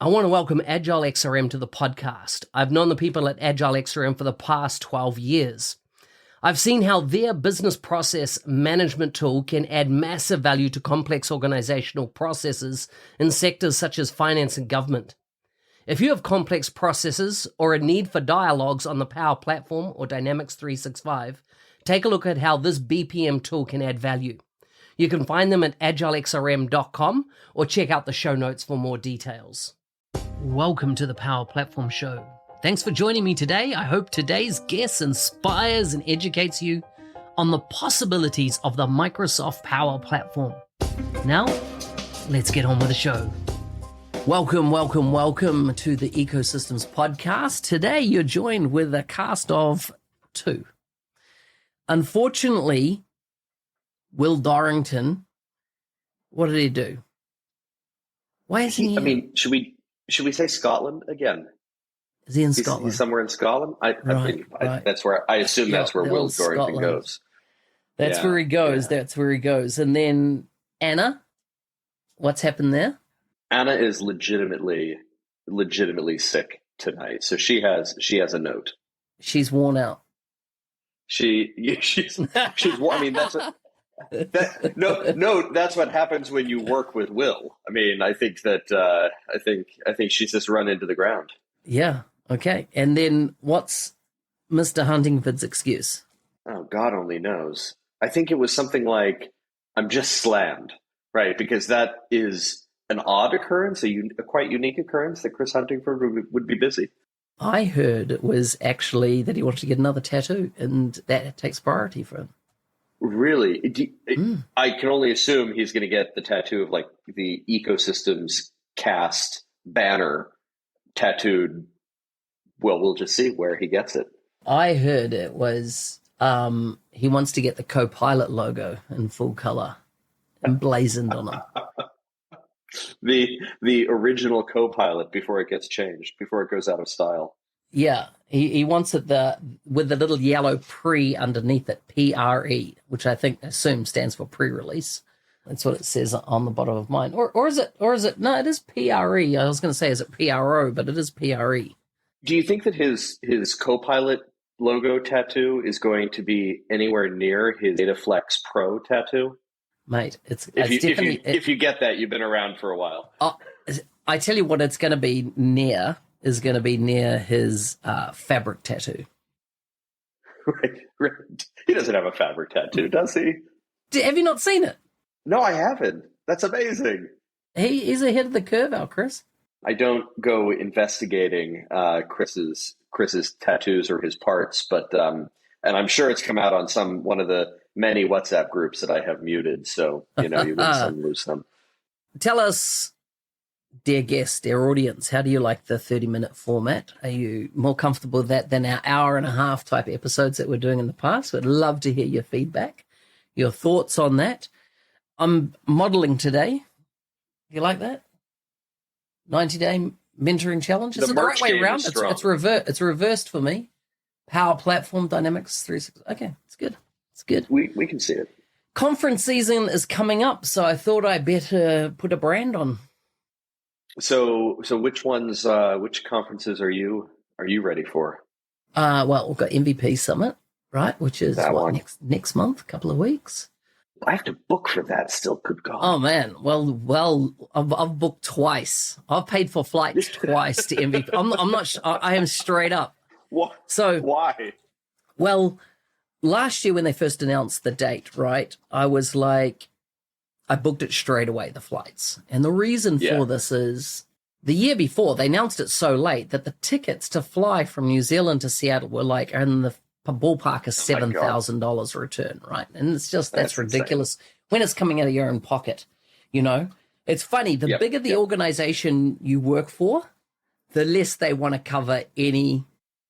I want to welcome Agile XRM to the podcast. I've known the people at Agile XRM for the past 12 years. I've seen how their business process management tool can add massive value to complex organizational processes in sectors such as finance and government. If you have complex processes or a need for dialogues on the Power Platform or Dynamics 365, take a look at how this BPM tool can add value. You can find them at agilexrm.com or check out the show notes for more details. Welcome to the Power Platform Show. Thanks for joining me today. I hope today's guest inspires and educates you on the possibilities of the Microsoft Power Platform. Now, let's get on with the show. Welcome to the Ecosystems Podcast. Today, you're joined with a cast of two. Unfortunately, Will Dorrington, what did he do? Why isn't he? I mean, should we say Scotland again? Is he in Scotland? He's somewhere in Scotland. I think that's where I assume that's where Will Dorrington goes. That's where he goes. Yeah. That's where he goes. And then Anna, what's happened there? Anna is legitimately sick tonight. So she has a note. She's worn out. She's I mean, that's what happens when you work with Will. I mean, I think she's just run into the ground. Yeah. Okay. And then what's Mr. Huntingford's excuse? Oh, God only knows. I think it was something like, I'm just slammed, right? Because that is an odd occurrence, a quite unique occurrence that Chris Huntingford would be busy. I heard it was actually that he wanted to get another tattoo, and that takes priority for him. Really? I can only assume he's going to get the tattoo of like the Ecosystems cast banner tattooed. Well, we'll just see where he gets it. I heard it was he wants to get the Copilot logo in full color emblazoned on him. The original Copilot before it gets changed, before it goes out of style. Yeah, he wants it with the little yellow pre underneath it, PRE, which I assume stands for pre-release. That's what it says on the bottom of mine. Or is it? No, it is PRE. I was going to say, is it PRO? But it is PRE. Do you think that his Copilot logo tattoo is going to be anywhere near his Dataflex Pro tattoo? Mate, if you get that, you've been around for a while. I tell you what, it's going to be near. Is going to be near his fabric tattoo. Right. He doesn't have a fabric tattoo, does he? Have you not seen it? No, I haven't. That's amazing. He's ahead of the curve, Chris. I don't go investigating Chris's tattoos or his parts, but and I'm sure it's come out on one of the many WhatsApp groups that I have muted. So you win some, lose some. Tell us, dear guest, dear audience, how do you like the 30-minute format? Are you more comfortable with that than our hour and a half type episodes that we're doing in the past? We'd love to hear your feedback, your thoughts on that. I'm modeling today. You like that? 90-day mentoring challenge. Is it the right way around? It's reversed for me. Power Platform, Dynamics 365. Okay, it's good. It's good. We can see it. Conference season is coming up, so I thought I better put a brand on. So which ones? Which conferences are you ready for? Well, we've got MVP Summit, right? Which is next month, a couple of weeks. I have to book for that still. Good God! Oh man, well, I've booked twice. I've paid for flights twice to MVP. I'm not. I am straight up. What? So why? Well, last year when they first announced the date, right? I was like, I booked it straight away, the flights. And the reason for this is the year before, they announced it so late that the tickets to fly from New Zealand to Seattle were like in the ballpark of $7,000 a return, right? And it's just, that's ridiculous. Insane. When it's coming out of your own pocket, It's funny, the bigger the organization you work for, the less they want to cover any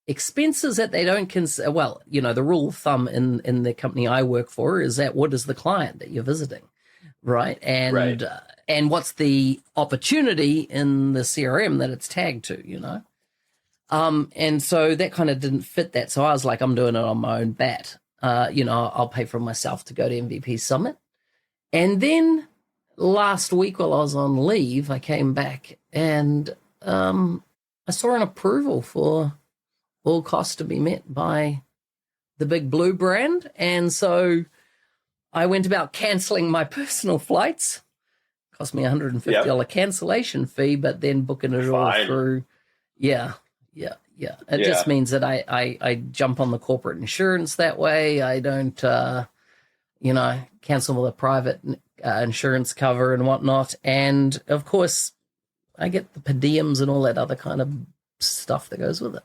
expenses that they don't consider. Well, the rule of thumb in the company I work for is that what is the client that you're visiting? Right. And what's the opportunity in the CRM that it's tagged to, And so that kind of didn't fit that. So I was like, I'm doing it on my own bat. I'll pay for myself to go to MVP Summit. And then last week while I was on leave, I came back and I saw an approval for all costs to be met by the Big Blue brand. And so I went about cancelling my personal flights. Cost me $150 cancellation fee, but then booking it all through. Yeah. It just means that I jump on the corporate insurance that way. I don't, cancel the private insurance cover and whatnot. And, of course, I get the per diems and all that other kind of stuff that goes with it.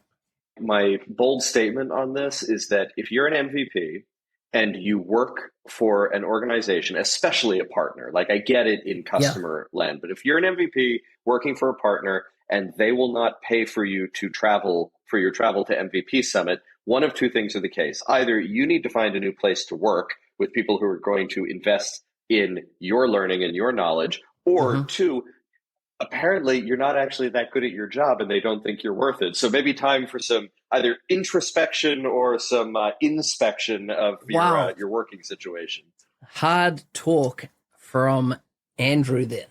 My bold statement on this is that if you're an MVP and you work for an organization, especially a partner, like I get it in customer land, but if you're an MVP working for a partner and they will not pay for you to travel, for your travel to MVP Summit, one of two things are the case. Either you need to find a new place to work with people who are going to invest in your learning and your knowledge, or two, apparently you're not actually that good at your job and they don't think you're worth it. So maybe time for some either introspection or some inspection of your working situation. Hard talk from Andrew there.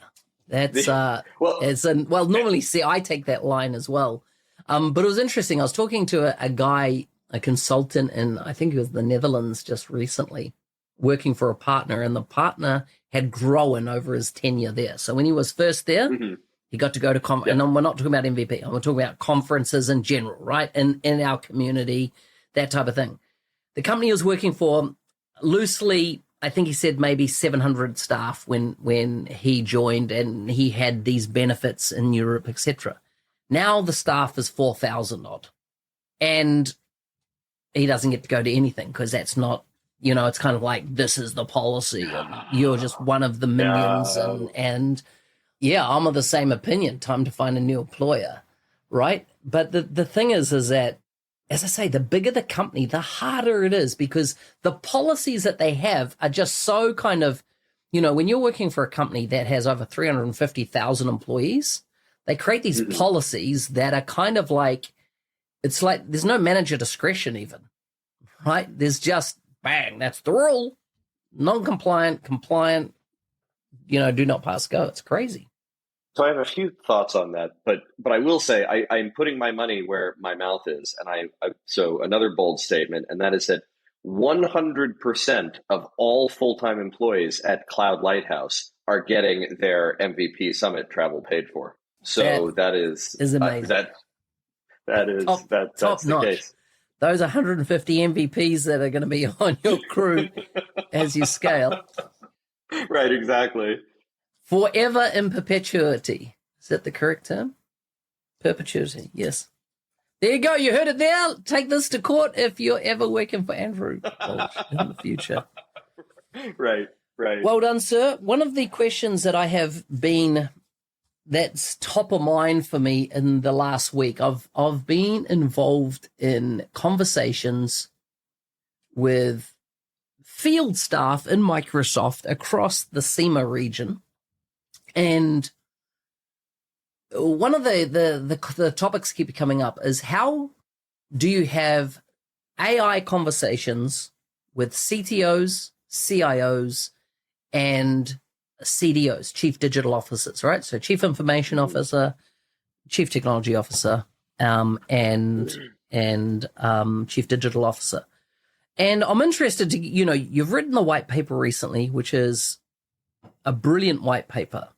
That's normally see I take that line as well. But it was interesting. I was talking to a guy, a consultant in I think it was the Netherlands just recently, working for a partner, and the partner had grown over his tenure there. So when he was first there, he got to go to and we're not talking about MVP. I'm talking about conferences in general, right? In our community, that type of thing. The company he was working for, loosely, I think he said maybe 700 staff when he joined, and he had these benefits in Europe, etc. Now the staff is 4,000 odd, and he doesn't get to go to anything because that's not, it's kind of like, this is the policy, and you're just one of the millions, and I'm of the same opinion. Time to find a new employer, right? But the thing is that, as I say, the bigger the company, the harder it is, because the policies that they have are just so kind of, when you're working for a company that has over 350,000 employees, they create these policies that are kind of like, it's like there's no manager discretion even, right? There's just, bang, that's the rule. Non-compliant, compliant, do not pass go. It's crazy. So I have a few thoughts on that, but I will say I'm putting my money where my mouth is, and so another bold statement, and that is that 100% of all full-time employees at Cloud Lighthouse are getting their MVP Summit travel paid for. So that is amazing. That's the notch case. Those 150 MVPs that are going to be on your crew as you scale. Right, exactly. Forever in perpetuity. Is that the correct term? Perpetuity, yes. There you go. You heard it there. Take this to court if you're ever working for Andrew Welch in the future. Right. Well done, sir. One of the questions that I have that's top of mind for me in the last week, I've been involved in conversations with field staff in Microsoft across the SEMA region. And one of the topics keep coming up is, how do you have AI conversations with CTOs, CIOs, and CDOs, Chief Digital Officers, right? So Chief Information Officer, Chief Technology Officer, and Chief Digital Officer. And I'm interested to, you've written the white paper recently, which is a brilliant white paper.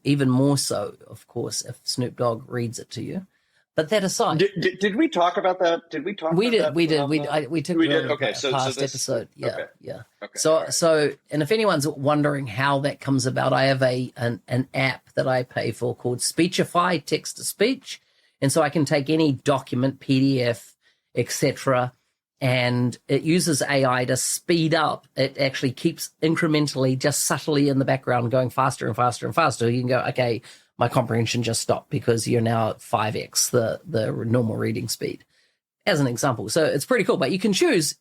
Even more so, of course, if Snoop Dogg reads it to you. But that aside, did we talk about that? Did we talk? We did. We took it on okay, a past episode. Yeah, okay. Yeah. Okay, So, and if anyone's wondering how that comes about, I have an app that I pay for called Speechify, text to speech, and so I can take any document, PDF, etc., and it uses AI to speed up. It actually keeps incrementally, just subtly in the background, going faster and faster and faster. You can go, okay, my comprehension just stopped because you're now at 5x the normal reading speed, as an example. So it's pretty cool. But you can choose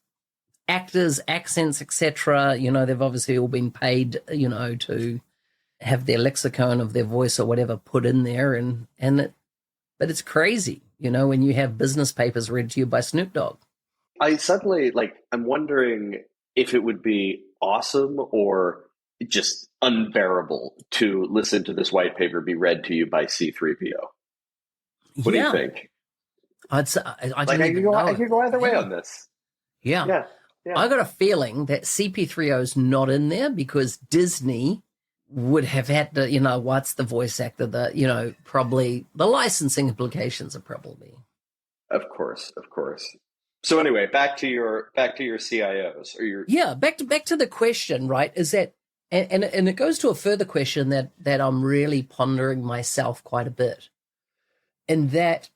actors, accents, etc. They've obviously all been paid, to have their lexicon of their voice or whatever put in there, but it's crazy, when you have business papers read to you by Snoop Dogg. I suddenly, I'm wondering if it would be awesome or just unbearable to listen to this white paper be read to you by C-3PO. What do you think? I could go either way on this. Yeah. I got a feeling that CP3O is not in there because Disney would have had to, what's the voice actor, probably the licensing implications are probably. Of course. So anyway, back to your CIOs or your. Yeah. Back to the question, right? Is that, and it goes to a further question that I'm really pondering myself quite a bit. And that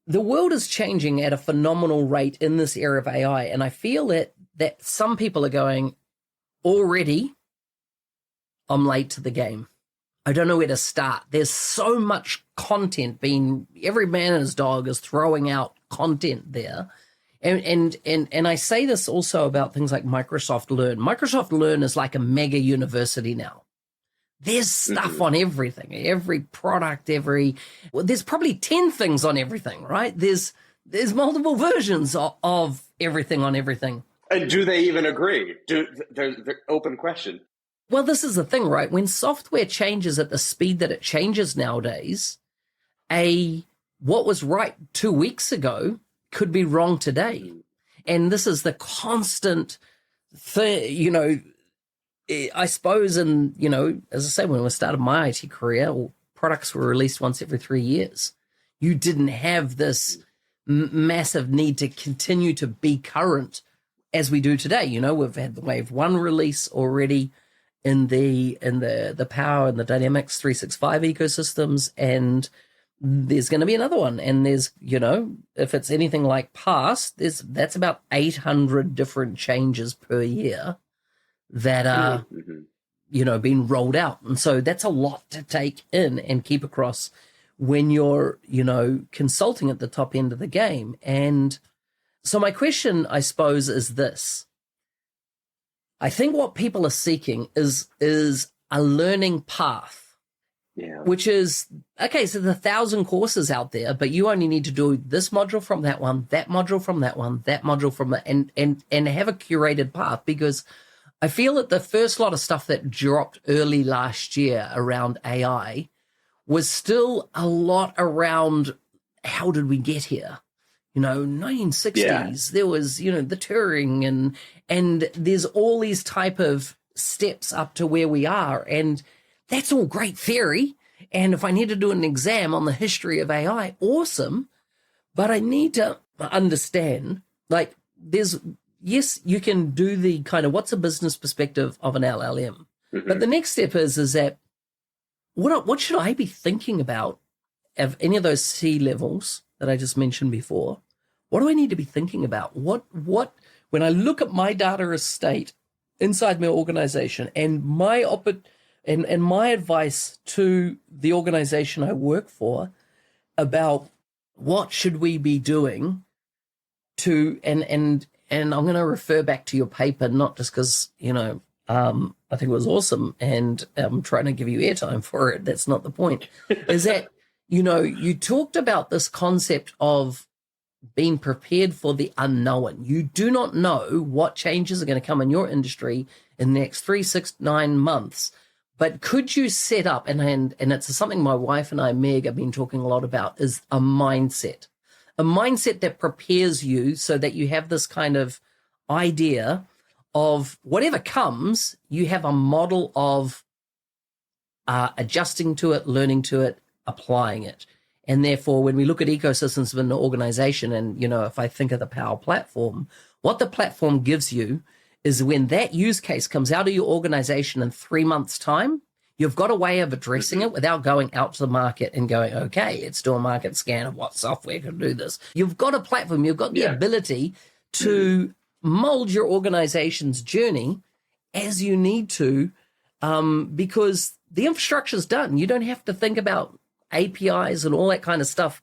the world is changing at a phenomenal rate in this era of AI. And I feel that some people are going, already, I'm late to the game. I don't know where to start. There's so much content every man and his dog is throwing out content there. And I say this also about things like Microsoft Learn. Microsoft Learn is like a mega university now. There's stuff on everything, every product, there's probably 10 things on everything, right? There's multiple versions of everything on everything. And do they even agree? There's the open question. Well, this is the thing, right? When software changes at the speed that it changes nowadays, what was right 2 weeks ago could be wrong today. And this is the constant thing, I suppose, and, as I say, when I started my IT career, products were released once every 3 years. You didn't have this massive need to continue to be current as we do today. We've had the Wave 1 release already in the Power and the Dynamics 365 ecosystems, and there's going to be another one. And there's, if it's anything like past, that's about 800 different changes per year that are, being rolled out. And so that's a lot to take in and keep across when you're, consulting at the top end of the game. And so my question, I suppose, is this. I think what people are seeking is a learning path, which is, okay, so there's 1,000 courses out there, but you only need to do this module from that one, that module from that one, that module from that, and have a curated path, because I feel that the first lot of stuff that dropped early last year around AI was still a lot around how did we get here? 1960s, there was, the Turing and there's all these type of steps up to where we are. And that's all great theory. And if I need to do an exam on the history of AI, awesome. But I need to understand, yes, you can do the kind of what's a business perspective of an LLM. But the next step is that what should I be thinking about of any of those C levels that I just mentioned before? What do I need to be thinking about? What when I look at my data estate inside my organization and my and my advice to the organization I work for about what should we be doing to and I'm going to refer back to your paper, not just because, I think it was awesome and I'm trying to give you airtime for it. That's not the point. Is that, you talked about this concept of being prepared for the unknown. You do not know what changes are going to come in your industry in the next 3, 6, 9 months. But could you set up, and it's something my wife and I, Meg, have been talking a lot about, is a mindset that prepares you so that you have this kind of idea of whatever comes, you have a model of adjusting to it, learning to it, applying it. And therefore, when we look at ecosystems of an organization, and, if I think of the Power Platform, what the platform gives you is when that use case comes out of your organization in 3 months' time, you've got a way of addressing it without going out to the market and going, okay, let's do a market scan of what software can do this. You've got a platform. You've got the ability to mold your organization's journey as you need to, because the infrastructure's done. You don't have to think about APIs and all that kind of stuff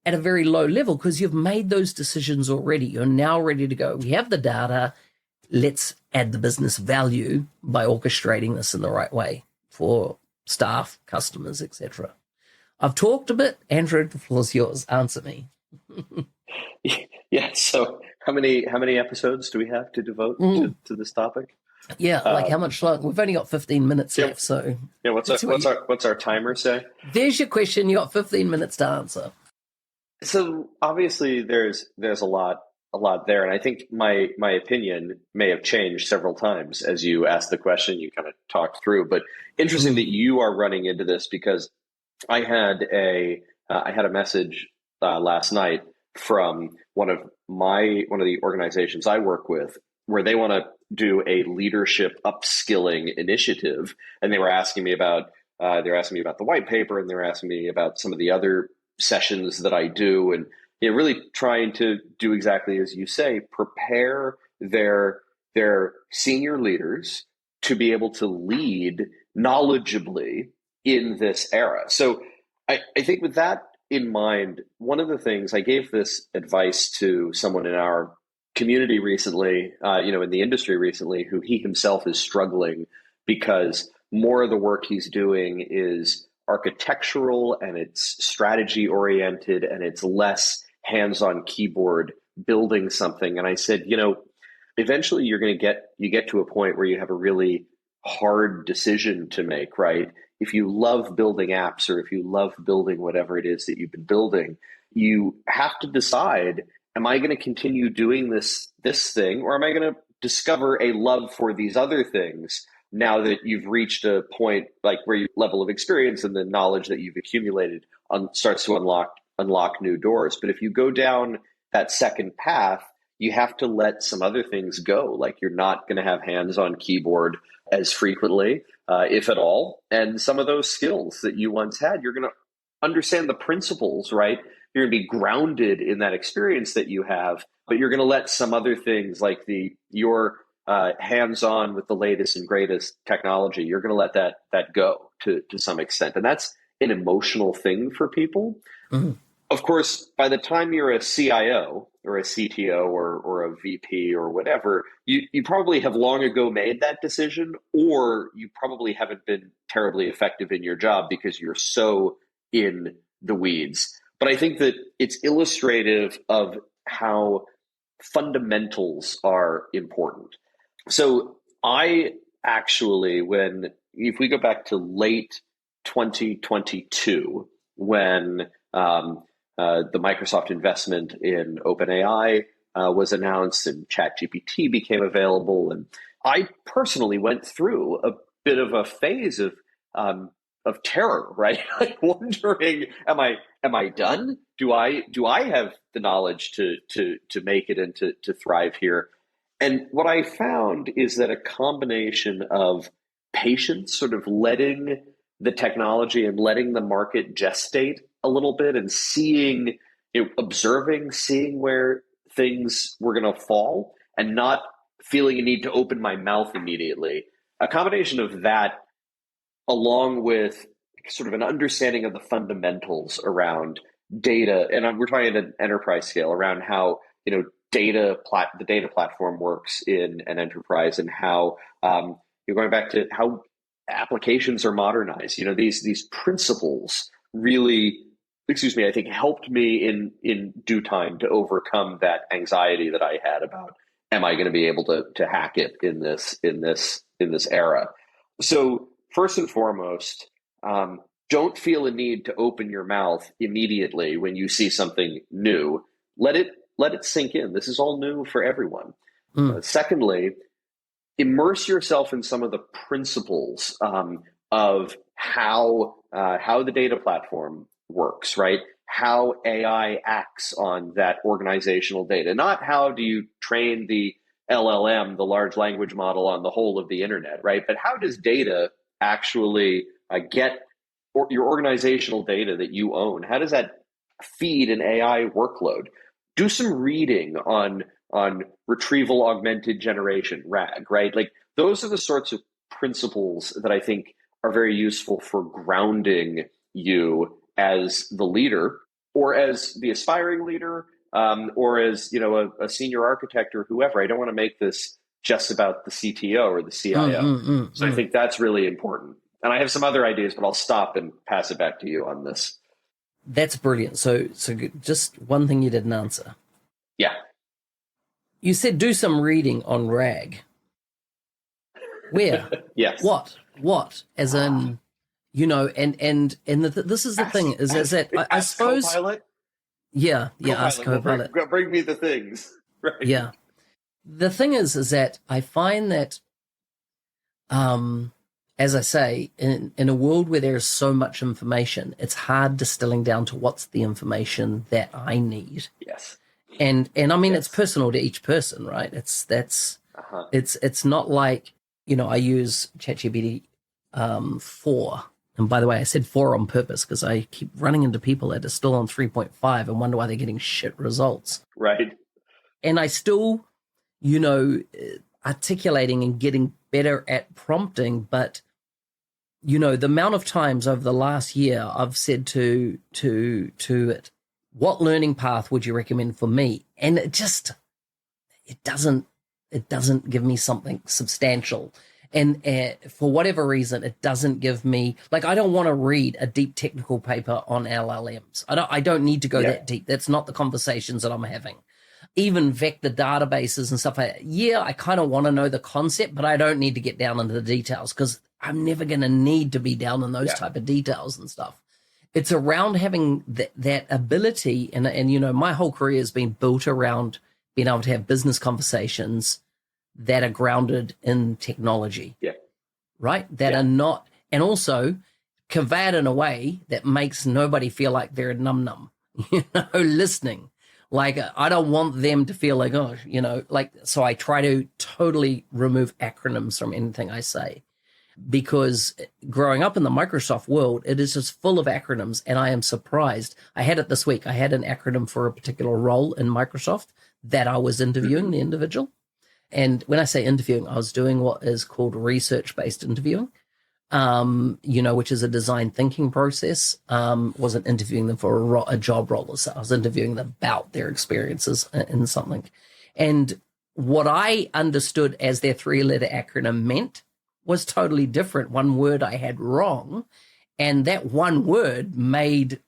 at a very low level because you've made those decisions already. You're now ready to go. We have the data. Let's add the business value by orchestrating this in the right way for staff, customers, etc. I've talked a bit. Andrew, the floor is yours. Answer me. Yeah. So how many episodes do we have to devote to this topic? Yeah, like how much long? We've only got 15 minutes left, so yeah. What's our timer say? There's your question. You got 15 minutes to answer. So obviously, there's a lot there, and I think my opinion may have changed several times as you asked the question. You kind of talked through, but interesting that you are running into this, because I had a message last night from one of the organizations I work with, where they want to do a leadership upskilling initiative, and they were asking me about the white paper, and they were asking me about some of the other sessions that I do, and really trying to do exactly as you say, prepare their senior leaders to be able to lead knowledgeably in this era. So I think with that in mind, one of the things I gave this advice to someone in our community recently, in the industry recently, who he himself is struggling because more of the work he's doing is architectural and it's strategy oriented and it's less hands-on keyboard building something. And I said, eventually you're going to get to a point where you have a really hard decision to make, right? If you love building apps, or if you love building whatever it is that you've been building, you have to decide, am I going to continue doing this thing, or am I going to discover a love for these other things now that you've reached a point like where your level of experience and the knowledge that you've accumulated starts to unlock new doors. But if you go down that second path, you have to let some other things go. Like, you're not going to have hands on keyboard as frequently, if at all. And some of those skills that you once had, you're going to understand the principles, right? You're going to be grounded in that experience that you have, but you're going to let some other things, like your hands-on with the latest and greatest technology, you're going to let that go to some extent. And that's an emotional thing for people. Mm-hmm. Of course, by the time you're a CIO or a CTO or a VP or whatever, you probably have long ago made that decision, or you probably haven't been terribly effective in your job because you're so in the weeds. But I think that it's illustrative of how fundamentals are important. So I actually, if we go back to late 2022, when the Microsoft investment in OpenAI was announced and ChatGPT became available, and I personally went through a bit of a phase of terror, right? Like, wondering, am I done? Do I have the knowledge to make it and to thrive here? And what I found is that a combination of patience, sort of letting the technology and letting the market gestate a little bit, and seeing where things were going to fall, and not feeling a need to open my mouth immediately. A combination of that, along with sort of an understanding of the fundamentals around data, and we're talking at an enterprise scale, around how the data platform works in an enterprise, and how you're going back to how applications are modernized. These principles really, I think, helped me in due time to overcome that anxiety that I had about, am I going to be able to hack it in this era? So first and foremost, don't feel a need to open your mouth immediately when you see something new. Let it sink in. This is all new for everyone. Secondly, immerse yourself in some of the principles of how the data platform works, right? How AI acts on that organizational data. Not how do you train the LLM, the large language model, on the whole of the internet, right? But how does data actually get your organizational data that you own? How does that feed an AI workload? Do some reading on retrieval augmented generation, RAG, right? Like, those are the sorts of principles that I think are very useful for grounding you as the leader, or as the aspiring leader, or as a senior architect or whoever. I don't want to make this just about the CTO or the CIO. I think that's really important. And I have some other ideas, but I'll stop and pass it back to you on this. That's brilliant. So just one thing you didn't answer. Yeah. You said do some reading on RAG. Where? Yes. What? As in, this is the thing is that I suppose. Copilot? Yeah, ask Copilot. Bring me the things. Right. Yeah. The thing is that I find that, as I say, in a world where there is so much information, it's hard distilling down to what's the information that I need. Yes. And I mean, it's personal to each person, right? It's not like, I use ChatGPT 4. And by the way, I said 4 on purpose because I keep running into people that are still on 3.5 and wonder why they're getting shit results. Right. And I still, articulating and getting better at prompting, but the amount of times over the last year I've said to it, what learning path would you recommend for me? And it doesn't give me something substantial. And for whatever reason, it doesn't give me, like, I don't want to read a deep technical paper on LLMs. I don't need to go that deep. That's not the conversations that I'm having. Even vector databases and stuff. I kind of want to know the concept, but I don't need to get down into the details because I'm never going to need to be down in those type of details and stuff. It's around having that ability. And my whole career has been built around being able to have business conversations that are grounded in technology, right? That are not, and also conveyed in a way that makes nobody feel like they're num-num, listening. Like, I don't want them to feel like, so I try to totally remove acronyms from anything I say, because growing up in the Microsoft world, it is just full of acronyms, and I am surprised. I had it this week. I had an acronym for a particular role in Microsoft that I was interviewing the individual. And when I say interviewing, I was doing what is called research-based interviewing, which is a design thinking process. Wasn't interviewing them for a job role. So I was interviewing them about their experiences in something. And what I understood as their 3-letter acronym meant was totally different. One word I had wrong, and that one word made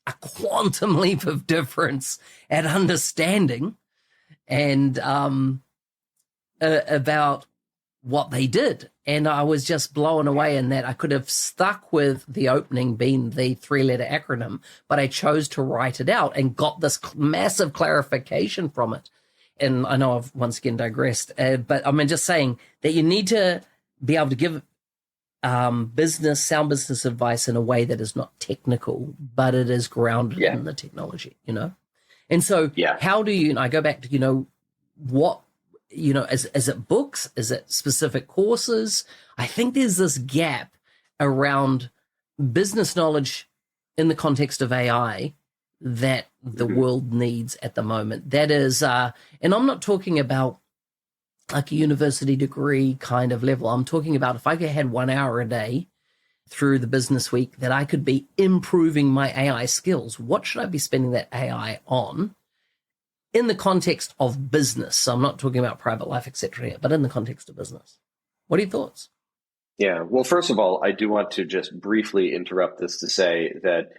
a quantum leap of difference at understanding and about what they did. And I was just blown away in that I could have stuck with the opening being the 3-letter acronym, but I chose to write it out and got this massive clarification from it. And I know I've once again digressed, but I mean, just saying that you need to be able to give sound business advice in a way that is not technical, but it is grounded in the technology, And so how do you, and I go back to, what, is it books? Is it specific courses? I think there's this gap around business knowledge in the context of AI that the world needs at the moment. That is, and I'm not talking about like a university degree kind of level. I'm talking about if I had 1 hour a day through the business week that I could be improving my AI skills. What should I be spending that AI on? In the context of business. So I'm not talking about private life, etc., but in the context of business. What are your thoughts? Yeah, well, first of all, I do want to just briefly interrupt this to say that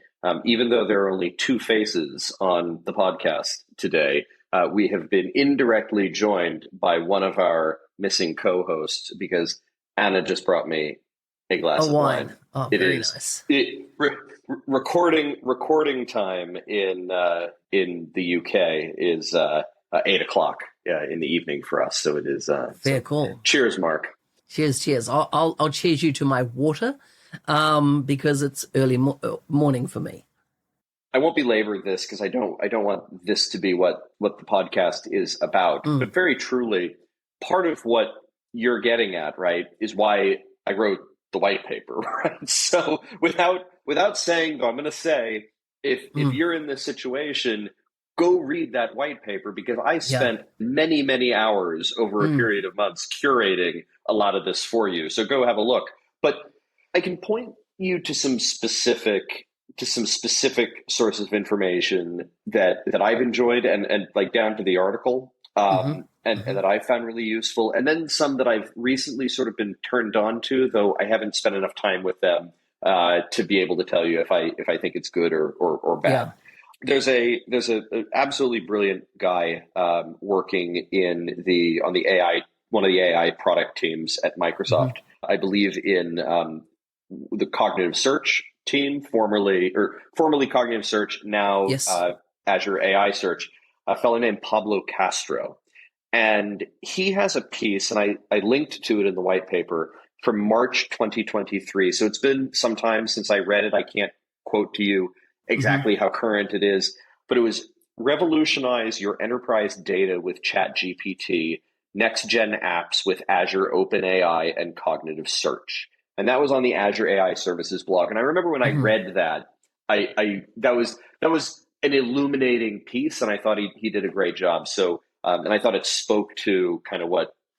even though there are only 2 faces on the podcast today, we have been indirectly joined by one of our missing co-hosts because Anna just brought me a glass of wine. Oh, very nice. Recording time in the UK is 8 o'clock in the evening for us. So it is very cool. Cheers, Mark. Cheers. I'll cheers you to my water because it's early morning for me. I won't belabor this because I don't want this to be what the podcast is about. But very truly, part of what you're getting at, right, is why I wrote the white paper, right? So without saying, though, I'm going to say, if you're in this situation, go read that white paper because I spent many, many hours over a period of months curating a lot of this for you. So go have a look. But I can point you to some specific sources of information that I've enjoyed and like down to the article. And that I found really useful. And then some that I've recently sort of been turned on to, though I haven't spent enough time with them to be able to tell you if I think it's good or bad. There's a absolutely brilliant guy working on the AI one of the AI product teams at Microsoft. I believe in the cognitive search team, formerly cognitive search, now Azure AI search, a fellow named Pablo Castro. And he has a piece, and I linked to it in the white paper, from March 2023. So it's been some time since I read it. I can't quote to you exactly how current it is, but it was revolutionize your enterprise data with ChatGPT, next-gen apps with Azure OpenAI and cognitive search. And that was on the Azure AI Services blog. And I remember when I read that, that was an illuminating piece, and I thought he did a great job. So, and I thought it spoke to kind of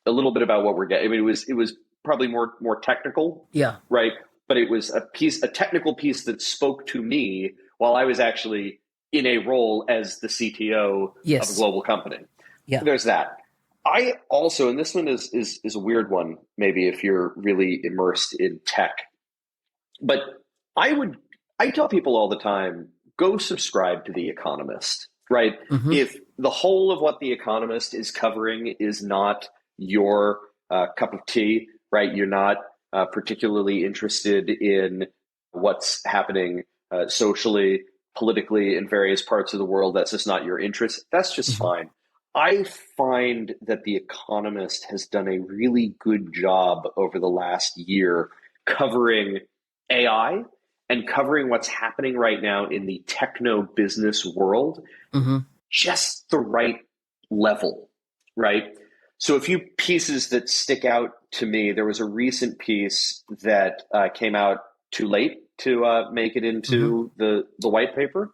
a little bit about what we're getting. I mean, it was probably more technical, right? But it was a technical piece that spoke to me while I was actually in a role as the CTO of a global company. Yeah, there's that. I also, and this one is a weird one, maybe if you're really immersed in tech, but I tell people all the time, go subscribe to The Economist, right? If the whole of what The Economist is covering is not your cup of tea, right? You're not particularly interested in what's happening socially, politically in various parts of the world. That's just not your interest. That's just fine. I find that The Economist has done a really good job over the last year covering AI and covering what's happening right now in the techno business world, just the right level, right? So a few pieces that stick out to me. There was a recent piece that came out too late to make it into the white paper.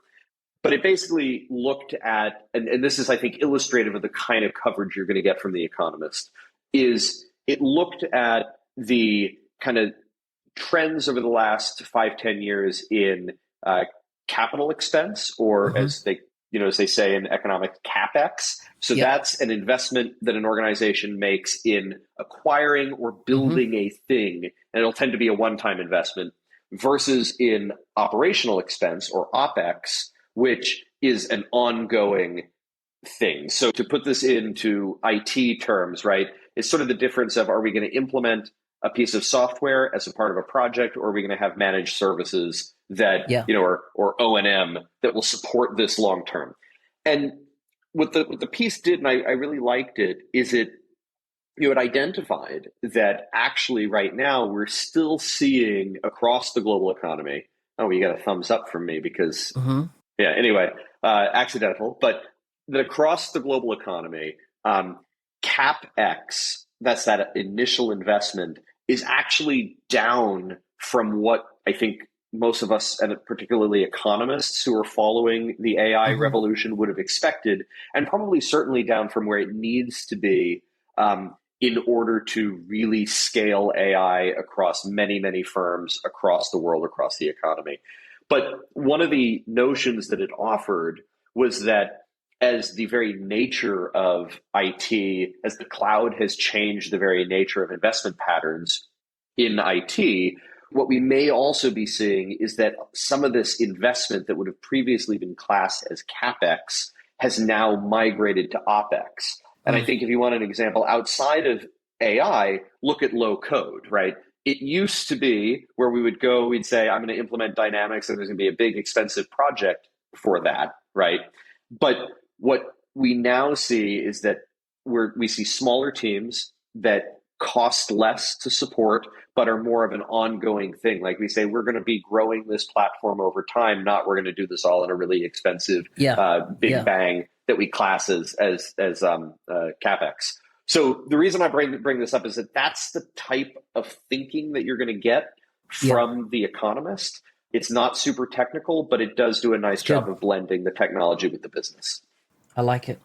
But it basically looked at, and this is, I think, illustrative of the kind of coverage you're going to get from The Economist, is it looked at the kind of trends over the last 5-10 years in capital expense, or as they say in economic, CapEx. So that's an investment that an organization makes in acquiring or building a thing, and it'll tend to be a one-time investment, versus in operational expense, or OpEx, which is an ongoing thing. So to put this into IT terms, right, it's sort of the difference of, are we going to implement a piece of software as a part of a project, or are we going to have managed services that, or O&M that will support this long term? And what the piece did, and I really liked it, is it identified that actually right now we're still seeing across the global economy. Oh, you got a thumbs up from me because anyway, accidental, but that across the global economy, CapEx, that's that initial investment, is actually down from what I think most of us, and particularly economists who are following the AI revolution, would have expected, and probably certainly down from where it needs to be in order to really scale AI across many, many firms across the world, across the economy. But one of the notions that it offered was that as the very nature of IT, as the cloud has changed the very nature of investment patterns in IT, what we may also be seeing is that some of this investment that would have previously been classed as CapEx has now migrated to OpEx. And I think if you want an example outside of AI, look at low code, right? It used to be where we'd say, I'm going to implement Dynamics, and there's going to be a big expensive project for that, right? But what we now see is that we see smaller teams that cost less to support, but are more of an ongoing thing. Like we say, we're going to be growing this platform over time, not we're going to do this all in a really expensive big bang that we class as CapEx. So the reason I bring this up is that that's the type of thinking that you're going to get from The Economist. It's not super technical, but it does do a nice job of blending the technology with the business. I like it.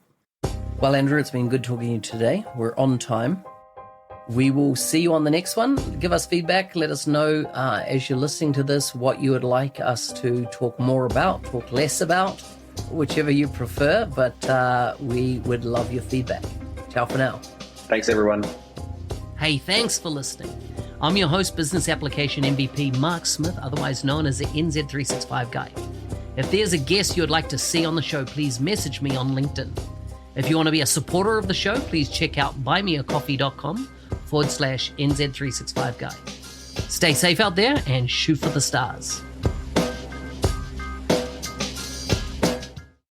Well, Andrew, it's been good talking to you today. We're on time. We will see you on the next one. Give us feedback. Let us know as you're listening to this what you would like us to talk more about, talk less about, whichever you prefer. But we would love your feedback. Ciao for now. Thanks, everyone. Hey, thanks for listening. I'm your host, Business Application MVP, Mark Smith, otherwise known as the NZ365 Guy. If there's a guest you'd like to see on the show, please message me on LinkedIn. If you want to be a supporter of the show, please check out buymeacoffee.com/NZ365 guy. Stay safe out there and shoot for the stars.